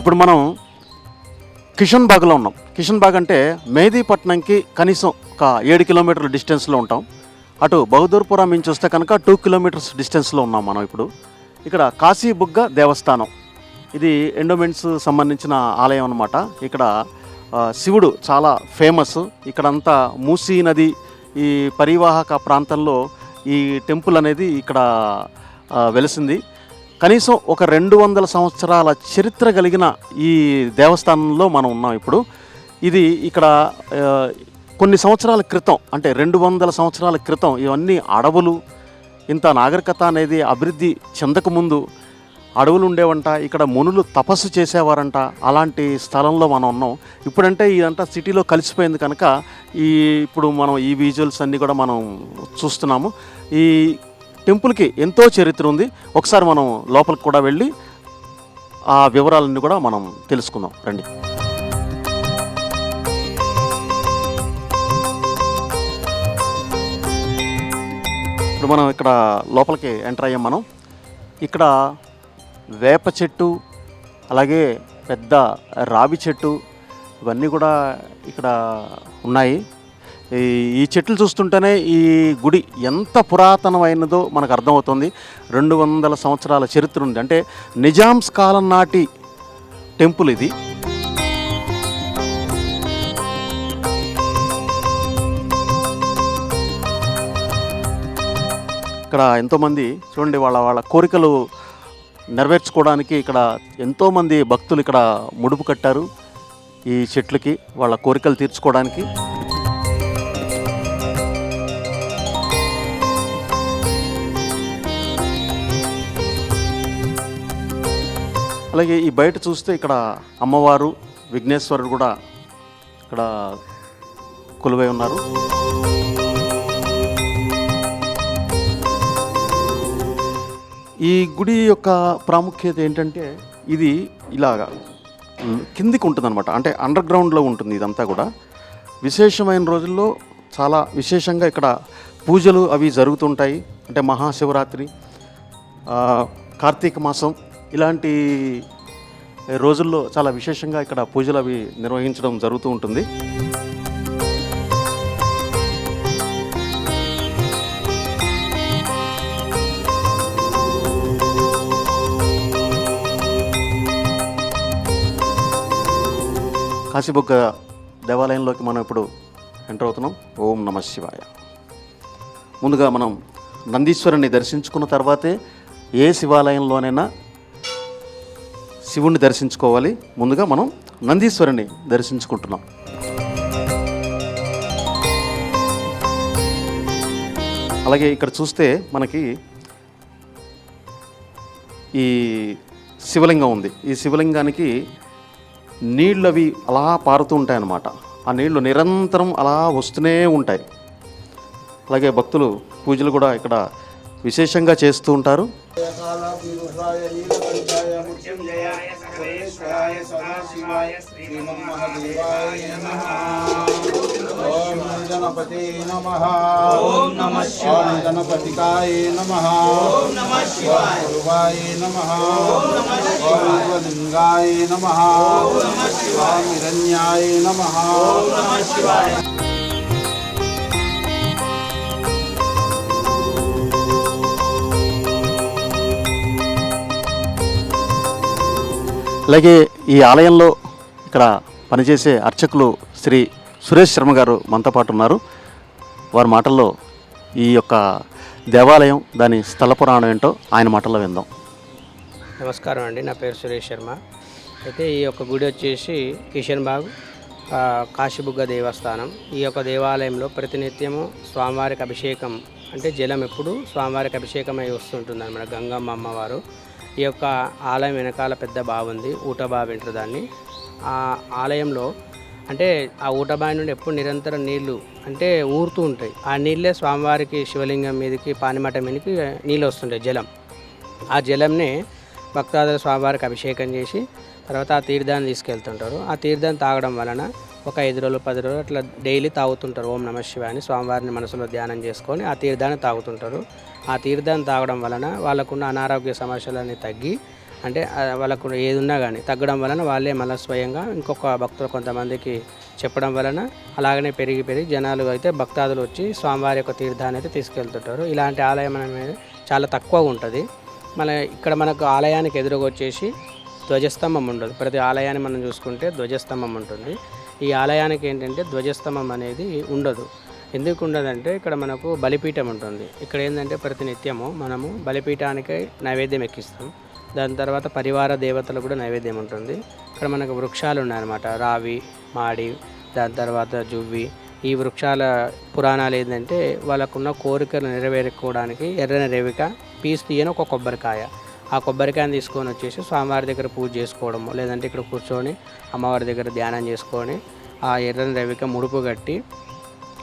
ఇప్పుడు మనం కిషన్ బాగ్లో ఉన్నాం. కిషన్ బాగ్ అంటే మెహదీపట్నంకి కనీసం ఒక 7 కిలోమీటర్ల డిస్టెన్స్లో ఉంటాం. అటు బహదూర్పురా నుంచి వస్తే కనుక 2 కిలోమీటర్స్ డిస్టెన్స్లో ఉన్నాం మనం ఇప్పుడు. ఇక్కడ కాశీబుగ్గ దేవస్థానం, ఇది ఎండోమెంట్స్ సంబంధించిన ఆలయం అన్నమాట. ఇక్కడ శివుడు చాలా ఫేమస్. ఇక్కడంతా మూసీ నది ఈ పరివాహక ప్రాంతంలో ఈ టెంపుల్ అనేది ఇక్కడ వెలిసింది. కనీసం ఒక 200 సంవత్సరాల చరిత్ర కలిగిన ఈ దేవస్థానంలో మనం ఉన్నాం ఇప్పుడు. ఇది ఇక్కడ కొన్ని సంవత్సరాల క్రితం, అంటే 200 సంవత్సరాల క్రితం ఇవన్నీ అడవులు, ఇంత నాగరికత అనేది అభివృద్ధి చెందకముందు అడవులు ఉండేవంట. ఇక్కడ మునులు తపస్సు చేసేవారంట. అలాంటి స్థలంలో మనం ఉన్నాం ఇప్పుడంటే. ఇదంతా సిటీలో కలిసిపోయింది కనుక ఇప్పుడు మనం ఈ విజువల్స్ అన్నీ కూడా మనం చూస్తున్నాము. ఈ టెంపుల్కి ఎంతో చరిత్ర ఉంది. ఒకసారి మనం లోపలికి కూడా వెళ్ళి ఆ వివరాలన్నీ కూడా మనం తెలుసుకుందాం రండి. ఇప్పుడు మనం ఇక్కడ లోపలికి ఎంటర్ అయ్యాం మనం. ఇక్కడ వేప చెట్టు, అలాగే పెద్ద రావి చెట్టు, ఇవన్నీ కూడా ఇక్కడ ఉన్నాయి. ఈ చెట్లు చూస్తుంటేనే ఈ గుడి ఎంత పురాతనమైనదో మనకు అర్థమవుతుంది. 200 సంవత్సరాల చరిత్ర ఉంది. అంటే నిజామ్స్ కాలం నాటి టెంపుల్ ఇది. ఇక్కడ ఎంతోమంది చూడండి వాళ్ళ కోరికలు నెరవేర్చుకోవడానికి ఇక్కడ ఎంతోమంది భక్తులు ఇక్కడ ముడుపు కట్టారు ఈ చెట్లకి, వాళ్ళ కోరికలు తీర్చుకోవడానికి. అలాగే ఈ బయట చూస్తే ఇక్కడ అమ్మవారు, విఘ్నేశ్వరుడు కూడా ఇక్కడ కొలువై ఉన్నారు. ఈ గుడి యొక్క ప్రాముఖ్యత ఏంటంటే ఇది ఇలాగా కిందికి ఉంటుందన్నమాట. అంటే అండర్ గ్రౌండ్లో ఉంటుంది ఇదంతా కూడా. విశేషమైన రోజుల్లో చాలా విశేషంగా ఇక్కడ పూజలు అవి జరుగుతుంటాయి. అంటే మహాశివరాత్రి, కార్తీక మాసం ఇలాంటి రోజుల్లో చాలా విశేషంగా ఇక్కడ పూజలు అవి నిర్వహించడం జరుగుతూ ఉంటుంది. కాశీబుగ్గ దేవాలయంలోకి మనం ఇప్పుడు ఎంటర్ అవుతున్నాం. ఓం నమః శివాయ. ముందుగా మనం నందీశ్వరుని దర్శించుకున్న తర్వాతే ఏ శివాలయంలోనైనా శివుణ్ణి దర్శించుకోవాలి. ముందుగా మనం నందీశ్వరుని దర్శించుకుంటున్నాం. అలాగే ఇక్కడ చూస్తే మనకి ఈ శివలింగం ఉంది. ఈ శివలింగానికి నీళ్ళు అవి అలా పారుతూ ఉంటాయన్నమాట. ఆ నీళ్లు నిరంతరం అలా వస్తూనే ఉంటాయి. అలాగే భక్తులు పూజలు కూడా ఇక్కడ విశేషంగా చేస్తూ ఉంటారు. गणपते नमः। ओम नमः शिवाय। ओम गणपतिकाय नमः। ओम नमः शिवाय। गुरुवाय नमः। ओम नमः शिवाय। ओम शिवलिंगाय नमः। ओम नमः शिवाय। ओम हिरण्याय नमः। ओम नमः शिवाय। అలాగే ఈ ఆలయంలో ఇక్కడ పనిచేసే అర్చకులు శ్రీ సురేష్ శర్మ గారు మనతో పాటు ఉన్నారు. వారి మాటల్లో ఈ యొక్క దేవాలయం, దాని స్థల పురాణం ఏంటో ఆయన మాటల్లో విందాం. నమస్కారం అండి, నా పేరు సురేష్ శర్మ. అయితే ఈ యొక్క గుడి వచ్చేసి కిషన్ బాగ్ కాశీబుగ్గ దేవస్థానం. ఈ యొక్క దేవాలయంలో ప్రతినిత్యము స్వామివారికి అభిషేకం, అంటే జలం ఎప్పుడు స్వామివారికి అభిషేకం అయి వస్తుంటుంది అన్నమాట. గంగమ్మ అమ్మవారు ఈ యొక్క ఆలయం వెనకాల పెద్ద బావి ఉంది, ఊట బావి అంటారు దాన్ని. ఆ ఆలయంలో అంటే ఆ ఊట బావి నుండి ఎప్పుడు నిరంతరం నీళ్లు అంటే ఊరుతూ ఉంటాయి. ఆ నీళ్ళే స్వామివారికి శివలింగం మీదకి పానిమఠం మీదకి నీళ్ళు వస్తుంటాయి, జలం. ఆ జలంనే భక్తాదులు స్వామివారికి అభిషేకం చేసి తర్వాత ఆ తీర్థాన్ని తీసుకెళ్తుంటారు. ఆ తీర్థాన్ని తాగడం వలన ఒక 5 రోజులు 10 రోజులు అట్లా డైలీ తాగుతుంటారు. ఓం నమః శివాయ అని స్వామివారిని మనసులో ధ్యానం చేసుకొని ఆ తీర్థాన్ని తాగుతుంటారు. ఆ తీర్థాన్ని తాగడం వలన వాళ్ళకున్న అనారోగ్య సమస్యలన్నీ తగ్గి అంటే వాళ్ళకు ఏది ఉన్నా కానీ తగ్గడం వలన వాళ్ళే మళ్ళీ స్వయంగా ఇంకొక భక్తులు కొంతమందికి చెప్పడం వలన అలాగనే పెరిగి జనాలు అయితే భక్తాదులు వచ్చి స్వామివారి యొక్క తీర్థాన్ని అయితే తీసుకెళ్తుంటారు. ఇలాంటి ఆలయం అనేది చాలా తక్కువగా ఉంటుంది. ఇక్కడ మనకు ఆలయానికి ఎదురుగా వచ్చేసి ధ్వజస్తంభం ఉండదు. ప్రతి ఆలయాన్ని మనం చూసుకుంటే ధ్వజస్తంభం ఉంటుంది. ఈ ఆలయానికి ఏంటంటే ధ్వజస్తంభం అనేది ఉండదు. ఎందుకు ఉండదంటే ఇక్కడ మనకు బలిపీఠం ఉంటుంది. ఇక్కడ ఏంటంటే ప్రతి నిత్యము మనము బలిపీఠానికి నైవేద్యం ఎక్కిస్తాం. దాని తర్వాత పరివార దేవతలు కూడా నైవేద్యం ఉంటుంది. ఇక్కడ మనకు వృక్షాలు ఉన్నాయన్నమాట, రావి, మాడి, దాని తర్వాత జువ్వి. ఈ వృక్షాల పురాణాలు ఏంటంటే వాళ్ళకున్న కోరికలు నెరవేర్చుకోవడానికి ఎర్రని రేవిక, పీసు తీయని ఒక కొబ్బరికాయ, ఆ కొబ్బరికాయని తీసుకొని వచ్చేసి స్వామివారి దగ్గర పూజ చేసుకోవడము, లేదంటే ఇక్కడ కూర్చొని అమ్మవారి దగ్గర ధ్యానం చేసుకొని ఆ ఎర్రని రేవిక ముడుపు కట్టి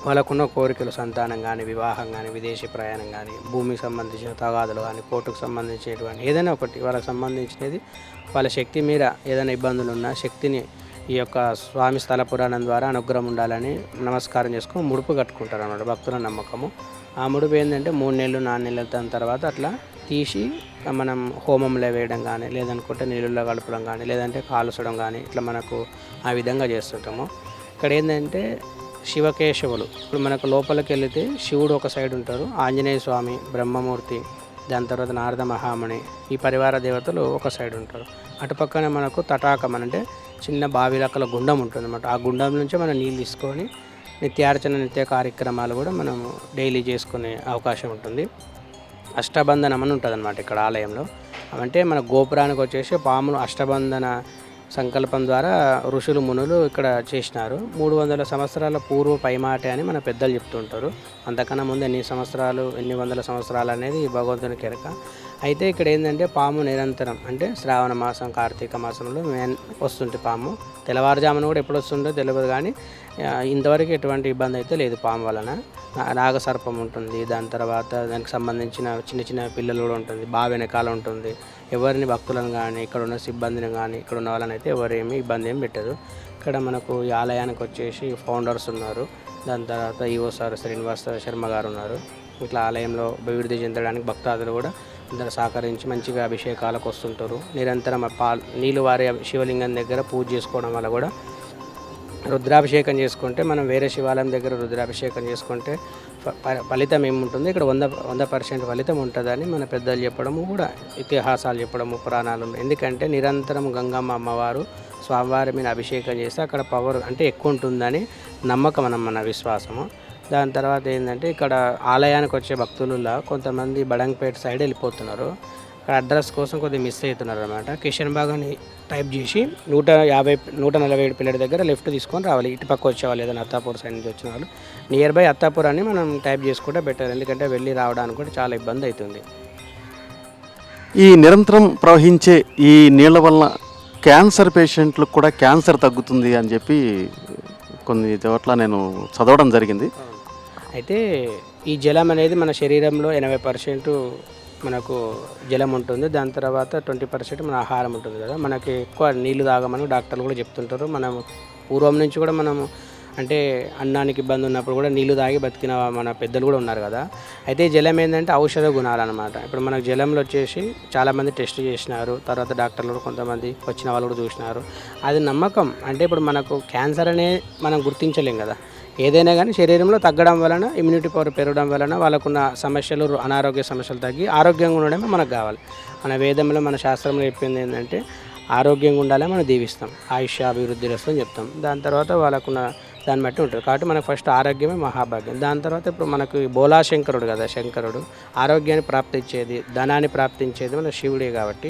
వాళ్ళకున్న కోరికలు సంతానం కానీ, వివాహం కానీ, విదేశీ ప్రయాణం కానీ, భూమికి సంబంధించిన తగాదులు కానీ, కోర్టుకు సంబంధించినటువంటి ఏదైనా ఒకటి వాళ్ళకి సంబంధించినది వాళ్ళ శక్తి మీద ఏదైనా ఇబ్బందులు ఉన్నా శక్తిని ఈ యొక్క స్వామి స్థల పురాణం ద్వారా అనుగ్రహం ఉండాలని నమస్కారం చేసుకొని ముడుపు కట్టుకుంటారు అన్నమాట, భక్తుల నమ్మకము. ఆ ముడుపు ఏంటంటే 3 నెలలు 4 నెలల దాని తర్వాత అట్లా తీసి మనం హోమంలో వేయడం కానీ, లేదనుకుంటే నీళ్ళల్లో కలపడం కానీ, లేదంటే కాల్చడం కానీ ఇట్లా మనకు ఆ విధంగా చేస్తుంటాము. ఇక్కడ ఏంటంటే శివకేశవులు, ఇప్పుడు మనకు లోపలికి వెళితే శివుడు ఒక సైడ్ ఉంటారు, ఆంజనేయ స్వామి, బ్రహ్మమూర్తి, దాని తర్వాత నారద మహామణి, ఈ పరివార దేవతలు ఒక సైడ్ ఉంటారు. అటుపక్కనే మనకు తటాకం అంటే చిన్న బావిలక్కల గుండం ఉంటుంది అన్నమాట. ఆ గుండం నుంచే మనం నీళ్ళు తీసుకొని నిత్యార్చన నిత్య కార్యక్రమాలు కూడా మనం డైలీ చేసుకునే అవకాశం ఉంటుంది. అష్టబంధనం అని ఉంటుంది అన్నమాట ఇక్కడ ఆలయంలో. అంటే మన గోపురానికి వచ్చేసి పాములు అష్టబంధన సంకల్పం ద్వారా ఋషులు మునులు ఇక్కడ చేసినారు. 300 సంవత్సరాల పూర్వ పైమాట అని మన పెద్దలు చెప్తుంటారు. అంతకన్నా ముందు ఎన్ని సంవత్సరాలు, ఎన్ని వందల సంవత్సరాలు అనేది భగవంతునికి ఎరక. అయితే ఇక్కడ ఏంటంటే పాము నిరంతరం అంటే శ్రావణ మాసం, కార్తీక మాసంలో వస్తుంటే పాము తెల్లవారుజామున కూడా ఎప్పుడు వస్తుందో తెలియదు, కానీ ఇంతవరకు ఎటువంటి ఇబ్బంది అయితే లేదు పాము వలన. నాగసర్పం ఉంటుంది, దాని తర్వాత దానికి సంబంధించిన చిన్న చిన్న పిల్లలు కూడా ఉంటుంది, బావి వెనకాల ఉంటుంది. ఎవరిని భక్తులను కానీ, ఇక్కడ ఉన్న సిబ్బందిని కానీ, ఇక్కడ ఉన్న వాళ్ళని అయితే ఎవరేమీ ఇబ్బంది ఏమి పెట్టదు. ఇక్కడ మనకు ఈ ఆలయానికి వచ్చేసి ఫౌండర్స్ ఉన్నారు, దాని తర్వాత ఈవో సార్ శ్రీనివాస శర్మ గారు ఉన్నారు. ఇట్లా ఆలయంలో అభివృద్ధి చెందడానికి భక్తాదులు కూడా అందరూ సహకరించి మంచిగా అభిషేకాలకు వస్తుంటారు. నిరంతరం నీళ్ళు వారి శివలింగం దగ్గర పూజ చేసుకోవడం వల్ల కూడా రుద్రాభిషేకం చేసుకుంటే, మనం వేరే శివాలయం దగ్గర రుద్రాభిషేకం చేసుకుంటే ఫలితం ఏముంటుంది, ఇక్కడ 100% ఫలితం ఉంటుందని మన పెద్దలు చెప్పడము కూడా ఇతిహాసాలు చెప్పడము పురాణాలు. ఎందుకంటే నిరంతరం గంగమ్మ అమ్మవారు స్వామివారి మీద అభిషేకం చేస్తే అక్కడ పవర్ అంటే ఎక్కువ ఉంటుందని నమ్మకం మన విశ్వాసము. దాని తర్వాత ఏంటంటే ఇక్కడ ఆలయానికి వచ్చే భక్తులలో కొంతమంది బడంగపేట సైడ్ వెళ్ళిపోతున్నారు. అక్కడ అడ్రస్ కోసం కొద్దిగా మిస్ అవుతున్నారు అనమాట. కిషన్ బాగ్ అని టైప్ చేసి 147 పిల్లల దగ్గర లెఫ్ట్ తీసుకొని రావాలి. ఇటు పక్క వచ్చేవాళ్ళు ఏదైనా అత్తాపూర్ సైడ్ నుంచి వచ్చిన వాళ్ళు నియర్ బై అత్తాపూర్ అని మనం టైప్ చేసుకుంటే బెటర్, ఎందుకంటే వెళ్ళి రావడానికి కూడా చాలా ఇబ్బంది అవుతుంది. ఈ నిరంతరం ప్రవహించే ఈ నీళ్ళ వల్ల క్యాన్సర్ పేషెంట్లకు కూడా క్యాన్సర్ తగ్గుతుంది అని చెప్పి కొన్ని చోట్ల నేను చదవడం జరిగింది. అయితే ఈ జలం అనేది మన శరీరంలో 80% మనకు జలం ఉంటుంది, దాని తర్వాత 20% మన ఆహారం ఉంటుంది కదా. మనకి ఎక్కువ నీళ్లు తాగమని డాక్టర్లు కూడా చెప్తుంటారు. మనం పూర్వం నుంచి కూడా మనము అంటే అన్నానికి ఇబ్బంది ఉన్నప్పుడు కూడా నీళ్లు తాగి బతికిన మన పెద్దలు కూడా ఉన్నారు కదా. అయితే జలం ఏంటంటే ఔషధ గుణాలు అనమాట. ఇప్పుడు మనకు జలంలో వచ్చేసి చాలామంది టెస్ట్ చేసినారు, తర్వాత డాక్టర్లు కొంతమంది వచ్చిన వాళ్ళు కూడా చూసినారు. అది నమ్మకం. అంటే ఇప్పుడు మనకు క్యాన్సర్ అనే మనం గుర్తించలేం కదా. ఏదైనా కానీ శరీరంలో తగ్గడం వలన, ఇమ్యూనిటీ పవర్ పెరగడం వలన వాళ్ళకున్న సమస్యలు, అనారోగ్య సమస్యలు తగ్గి ఆరోగ్యంగా ఉండడమే మనకు కావాలి. మన వేదంలో మన శాస్త్రంలో చెప్పింది ఏంటంటే ఆరోగ్యంగా ఉండాలని మనం దీవిస్తాం, ఆయుష్య అభివృద్ధి వస్తుందని చెప్తాం. దాని తర్వాత వాళ్ళకున్న దాన్ని బట్టి ఉంటుంది. కాబట్టి మనకు ఫస్ట్ ఆరోగ్యమే మహాభాగ్యం. దాని తర్వాత ఇప్పుడు మనకు బోలాశంకరుడు కదా, శంకరుడు ఆరోగ్యాన్ని ప్రాప్తించేది, ధనాన్ని ప్రాప్తించేది మన శివుడే. కాబట్టి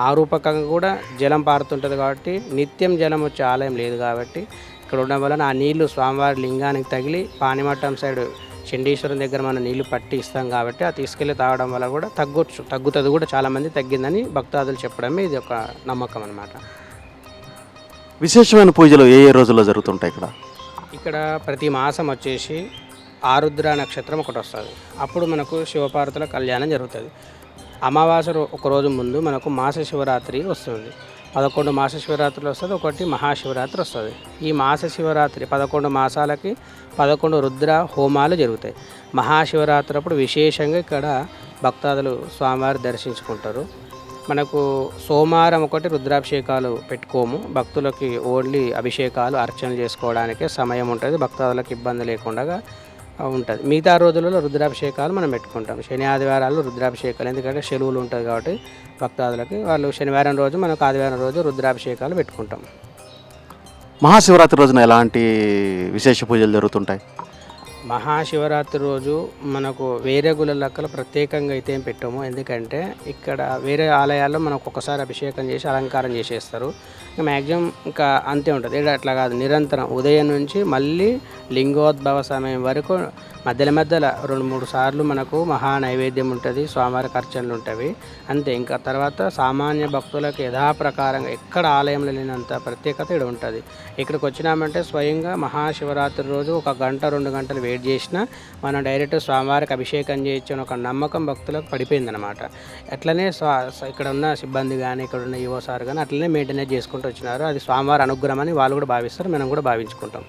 ఆ రూపకంగా కూడా జలం పారుతుంటుంది. కాబట్టి నిత్యం జలం వచ్చే ఆలయం లేదు. కాబట్టి ఇక్కడ ఉండడం వలన ఆ నీళ్లు స్వామివారి లింగానికి తగిలి పానిమట్టం సైడ్ చండీశ్వరం దగ్గర మనం నీళ్లు పట్టి ఇస్తాం కాబట్టి ఆ తీసుకెళ్ళి తాగడం వల్ల కూడా తగ్గుతుంది కూడా, చాలామంది తగ్గిందని భక్తాదులు చెప్పడమే ఇది ఒక నమ్మకం అన్నమాట. విశేషమైన పూజలు ఏ ఏ రోజుల్లో జరుగుతుంటాయి ఇక్కడ? ఇక్కడ ప్రతి మాసం వచ్చేసి ఆరుద్ర నక్షత్రం ఒకటి వస్తుంది. అప్పుడు మనకు శివపార్వతుల కళ్యాణం జరుగుతుంది. అమావాస్య ఒక రోజు ముందు మనకు మాస శివరాత్రి వస్తుంది. 11 మాస శివరాత్రులు వస్తుంది, ఒకటి మహాశివరాత్రి వస్తుంది. ఈ మాస శివరాత్రి 11 మాసాలకి 11 రుద్ర హోమాలు జరుగుతాయి. మహాశివరాత్రి అప్పుడు విశేషంగా ఇక్కడ భక్తాదులు స్వామివారి దర్శించుకుంటారు. మనకు సోమవారం ఒకటి రుద్రాభిషేకాలు పెట్టుకోము, భక్తులకి ఓన్లీ అభిషేకాలు అర్చన చేసుకోవడానికే సమయం ఉంటుంది, భక్తాదులకు ఇబ్బంది లేకుండా ఉంటుంది. మిగతా రోజులలో రుద్రాభిషేకాలు మనం పెట్టుకుంటాం. శని ఆదివారాలు రుద్రాభిషేకాలు, ఎందుకంటే సెలవులు ఉంటుంది కాబట్టి భక్తాదులకి వాళ్ళు శనివారం రోజు మనకు ఆదివారం రోజు రుద్రాభిషేకాలు పెట్టుకుంటాం. మహాశివరాత్రి రోజున ఎలాంటి విశేష పూజలు జరుగుతుంటాయి? మహాశివరాత్రి రోజు మనకు వేరే గుళ్ళక్కలు ప్రత్యేకంగా అయితే ఏం పెట్టాము, ఎందుకంటే ఇక్కడ వేరే ఆలయాల్లో మనకు ఒక్కసారి అభిషేకం చేసి అలంకారం చేసేస్తారు. మ్యాక్సిమం ఇంకా అంతే ఉంటుంది. ఇక్కడ అట్లా కాదు, నిరంతరం ఉదయం నుంచి మళ్ళీ లింగోద్భవ సమయం వరకు మధ్యలో 2-3 సార్లు మనకు మహా నైవేద్యం ఉంటుంది, స్వామివారికి అర్చనలు ఉంటాయి అంతే. ఇంకా తర్వాత సామాన్య భక్తులకు యథాప్రకారంగా ఎక్కడ ఆలయంలో లేనంత ప్రత్యేకత ఇక్కడ ఉంటుంది. ఇక్కడికి వచ్చినామంటే స్వయంగా మహాశివరాత్రి రోజు 1 గంట 2 గంటలు వెయిట్ చేసినా మనం డైరెక్ట్ స్వామివారికి అభిషేకం చేయొచ్చు అని ఒక నమ్మకం భక్తులకు పడిపోయిందనమాట. అట్లనే ఇక్కడ ఉన్న సిబ్బంది కానీ ఇక్కడ ఉన్న యువ సార్ కానీ అట్లనే మెయింటెనెన్స్ చేసుకుంటూ వచ్చినారు. అది స్వామివారి అనుగ్రహం అని వాళ్ళు కూడా భావిస్తారు, మనం కూడా భావించుకుంటాం.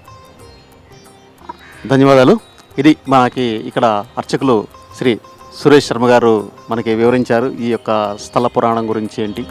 ధన్యవాదాలు. ఇది మనకి ఇక్కడ అర్చకులు శ్రీ సురేష్ శర్మ గారు మనకి వివరించారు ఈ యొక్క స్థల పురాణం గురించి ఏంటి.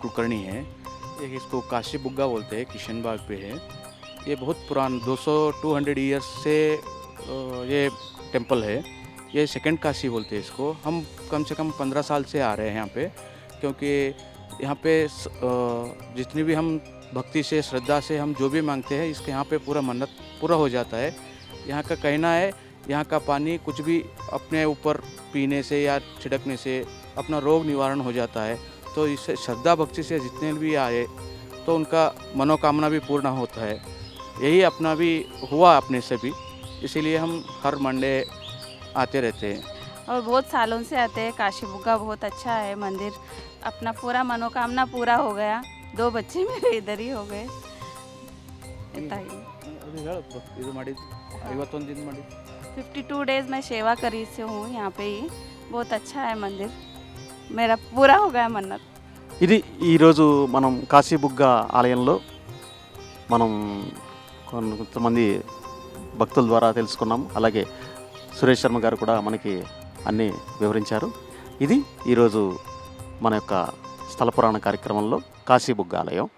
कुलकर्णी है, एक इसको काशी बुग्गा बोलते हैं, किशन बाग पे है। ये बहुत पुरान 200 ईयर्स से ये टेंपल है। ये सेकंड काशी बोलते हैं इसको। हम कम से कम 15 साल से आ रहे हैं यहाँ पे, क्योंकि यहाँ पे जितनी भी हम भक्ति से श्रद्धा से हम जो भी मांगते हैं इसके यहाँ पे पूरा मन्नत पूरा हो जाता है। यहाँ का कहना है यहाँ का पानी कुछ भी अपने ऊपर पीने से या छिड़कने से अपना रोग निवारण हो जाता है। तो इससे श्रद्धा भक्ति से जितने भी आए तो उनका मनोकामना भी पूर्ण होता है। यही अपना भी हुआ अपने से भी, इसीलिए हम हर मंडे आते रहते हैं और बहुत सालों से आते हैं। काशी बुग्गा बहुत अच्छा है मंदिर, अपना पूरा मनोकामना पूरा हो गया। 2 बच्चे मेरे इधर ही हो गए। 52 डेज मैं सेवा करी से हूँ यहाँ पे ही। बहुत अच्छा है मंदिर, मेरा पूरा हो गया मन्नत। ఇది ఈరోజు మనం కాశీబుగ్గ ఆలయంలో మనం కొంతమంది భక్తుల ద్వారా తెలుసుకున్నాం. అలాగే సురేష్ శర్మ గారు కూడా మనకి అన్నీ వివరించారు. ఇది ఈరోజు మన యొక్క స్థల పురాణ కార్యక్రమంలో కాశీబుగ్గ ఆలయం.